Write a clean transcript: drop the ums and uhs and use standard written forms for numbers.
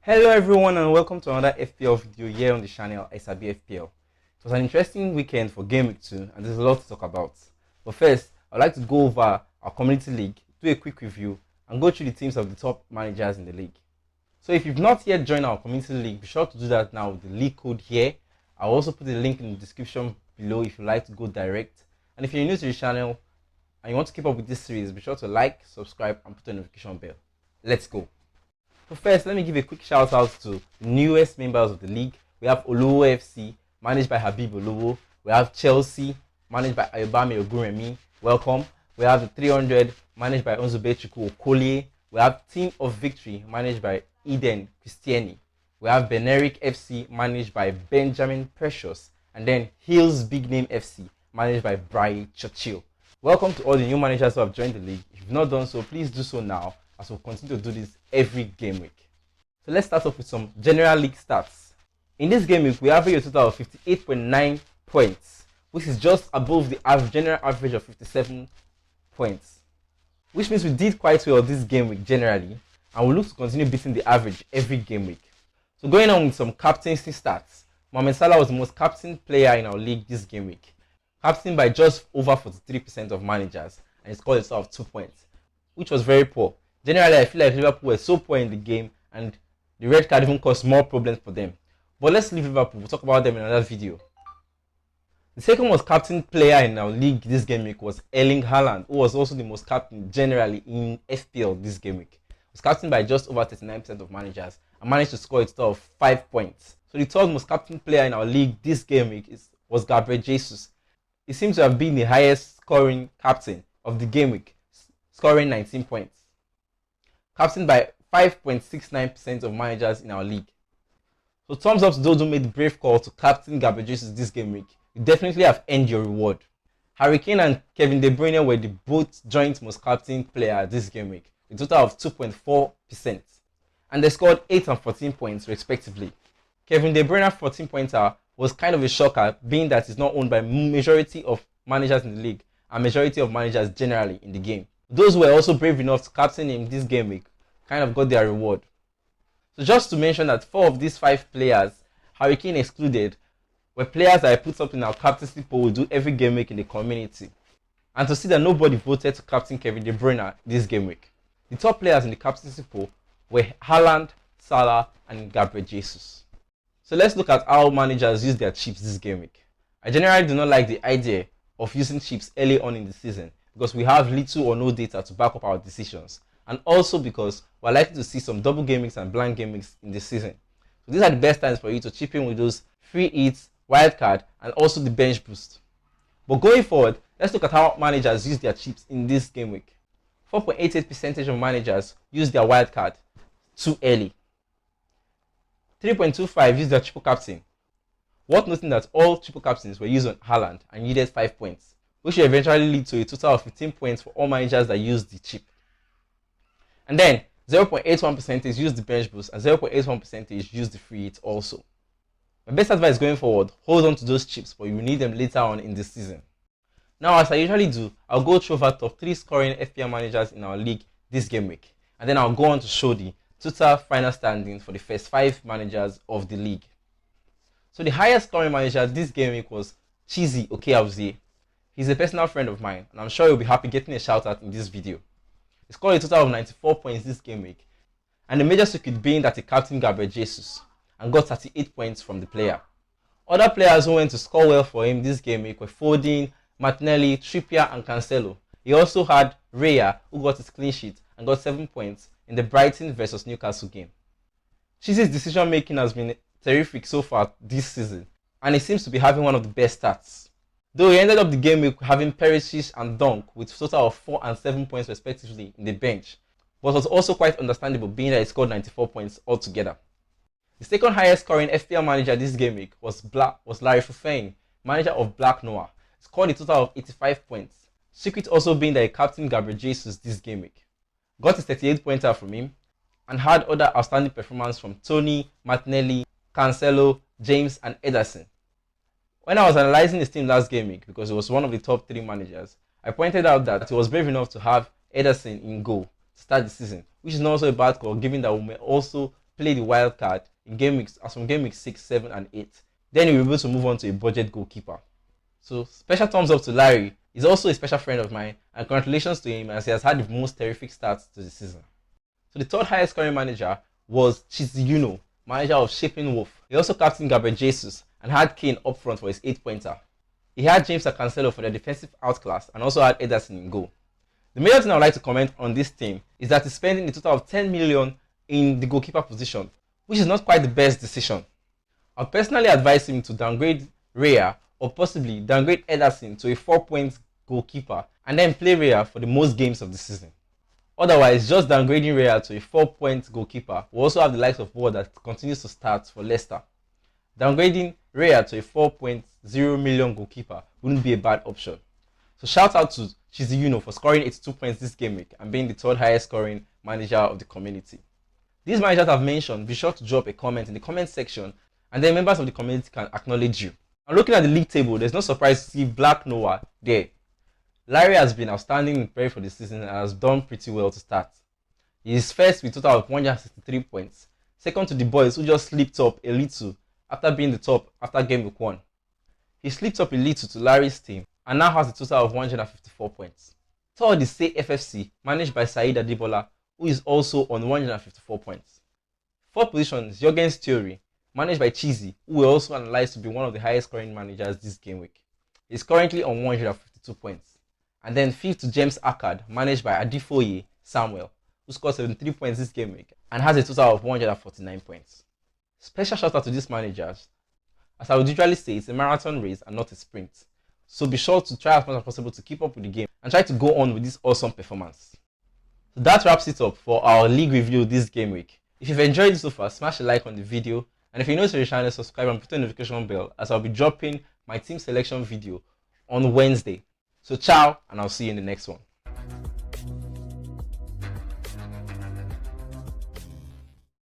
Hello everyone and welcome to another FPL video here on the channel Isabi FPL. It was an interesting weekend for Gameweek 2 and there's a lot to talk about. But first, I'd like to go over our community league, do a quick review and go through the teams of the top managers in the league. So if you've not yet joined our community league, be sure to do that now with the league code here. I'll also put the link in the description below if you'd like to go direct. And if you're new to the channel and you want to keep up with this series, be sure to like, subscribe and put the notification bell. Let's go. So first, let me give a quick shout out to the newest members of the league. We have Olowo FC, managed by Habib Olowo. We have Chelsea, managed by Ayobami Oguremi. Welcome. We have the 300, managed by Onzubechuku Okolie. We have Team of Victory, managed by Eden Christiani. We have Beneric FC, managed by Benjamin Precious. And then Hills Big Name FC, managed by Brian Churchill. Welcome to all the new managers who have joined the league. If you've not done so, please do so now, as we'll continue to do this every game week. So let's start off with some general league stats. In this game week, we average a total of 58.9 points, which is just above the general average of 57 points. Which means we did quite well this game week generally, and we'll look to continue beating the average every game week. So going on with some captaincy stats, Mohamed Salah was the most captained player in our league this game week, captained by just over 43% of managers, and he scored a total of 2 points, which was very poor. Generally, I feel like Liverpool were so poor in the game and the red card even caused more problems for them. But let's leave Liverpool, we'll talk about them in another video. The second most captain player in our league this game week was Erling Haaland, who was also the most captain generally in FPL this game week. He was captained by just over 39% of managers and managed to score a total of 5 points. So the third most captain player in our league this game week was Gabriel Jesus. He seems to have been the highest scoring captain of the game week, scoring 19 points. Captained by 5.69% of managers in our league. So thumbs up to those who made the brave call to captain Gabriel Jesus this game week. You definitely have earned your reward. Harry Kane and Kevin De Bruyne were the both joint most captained player this game week, with a total of 2.4%. And they scored 8 and 14 points respectively. Kevin De Bruyne 14 pointer was kind of a shocker, being that he's not owned by majority of managers in the league and majority of managers generally in the game. Those who were also brave enough to captain him this game week kind of got their reward. So just to mention that 4 of these 5 players, Harry Kane excluded, were players that I put up in our captaincy poll we do every game week in the community. And to see that nobody voted to captain Kevin De Bruyne this game week. The top players in the captaincy poll were Haaland, Salah and Gabriel Jesus. So let's look at how managers use their chips this game week. I generally do not like the idea of using chips early on in the season, because we have little or no data to back up our decisions, and also because we're likely to see some double game weeks and blank game weeks in this season. So these are the best times for you to chip in with those free hits, wildcard, and also the bench boost. But going forward, let's look at how managers use their chips in this game week. 4.88% of managers use their wildcard too early. 3.25 use their triple captain. Worth noting that all triple captains were used on Haaland and yielded 5 points, which will eventually lead to a total of 15 points for all managers that use the chip. And then 0.81% use the bench boost and 0.81% use the free hit also. My best advice going forward, hold on to those chips, but you will need them later on in the season. Now, as I usually do, I'll go through our top 3 scoring FPL managers in our league this game week, and then I'll go on to show the total final standings for the first 5 managers of the league. So the highest scoring manager this game week was Chizi Okeauzie. He's a personal friend of mine, and I'm sure you'll be happy getting a shout out in this video. He scored a total of 94 points this game week, and the major secret being that he captained Gabriel Jesus and got 38 points from the player. Other players who went to score well for him this game week were Foden, Martinelli, Trippier and Cancelo. He also had Raya, who got his clean sheet and got 7 points in the Brighton vs Newcastle game. Chizi's decision making has been terrific so far this season, and he seems to be having one of the best stats. Though he ended up the game week having Perisic and Dunk with a total of 4 and 7 points respectively in the bench, but was also quite understandable being that he scored 94 points altogether. The second highest scoring FPL manager this game week was Larry Fufein, manager of Black Noir. He scored a total of 85 points. Secret also being that he captained Gabriel Jesus this game week. Got his 38 pointer from him and had other outstanding performances from Tony, Martinelli, Cancelo, James and Ederson. When I was analysing his team last game week, because he was one of the top 3 managers, I pointed out that he was brave enough to have Ederson in goal to start the season, which is not also a bad call given that we may also play the wild card in game weeks as from game week 6, 7, and 8. Then he'll be able to move on to a budget goalkeeper. So special thumbs up to Larry. He's also a special friend of mine, and congratulations to him as he has had the most terrific start to the season. So the third highest scoring manager was Chizi, manager of Shaping Wolf. He also captained Gabriel Jesus and had Kane up front for his 8-pointer. He had James Cancelo for their defensive outclass and also had Ederson in goal. The major thing I would like to comment on this team is that he's spending a total of 10 million in the goalkeeper position, which is not quite the best decision. I personally advise him to downgrade Raya or possibly downgrade Ederson to a 4-point goalkeeper and then play Raya for the most games of the season. Otherwise, just downgrading Raya to a 4-point goalkeeper will also have the likes of Ward that continues to start for Leicester. Downgrading Raya to a 4.0 million goalkeeper wouldn't be a bad option. So shout out to Chizi for scoring 82 points this game week and being the third highest scoring manager of the community. These managers I've mentioned, be sure to drop a comment in the comment section and then members of the community can acknowledge you. And looking at the league table, there's no surprise to see Black Noir there. Larry has been outstanding in prayer for the season and has done pretty well to start. He is first with a total of 163 points, second to the boys who just slipped up a little after being the top after game week 1. He slipped up a little to Larry's team and now has a total of 154 points. Third is Say FFC, managed by Saeed Adibola, who is also on 154 points. Fourth position is Jurgen's Theory, managed by Cheesy, who will also analyzed to be one of the highest scoring managers this game week. He is currently on 152 points. And then fifth to James Akkad, managed by Adifoye Samuel, who scored 73 points this game week and has a total of 149 points. Special shout out to these managers. As I would usually say, it's a marathon race and not a sprint. So be sure to try as much as possible to keep up with the game and try to go on with this awesome performance. So that wraps it up for our league review this game week. If you've enjoyed it so far, smash a like on the video, and if you're new to the channel, subscribe and put the notification bell as I'll be dropping my team selection video on Wednesday. So ciao, and I'll see you in the next one.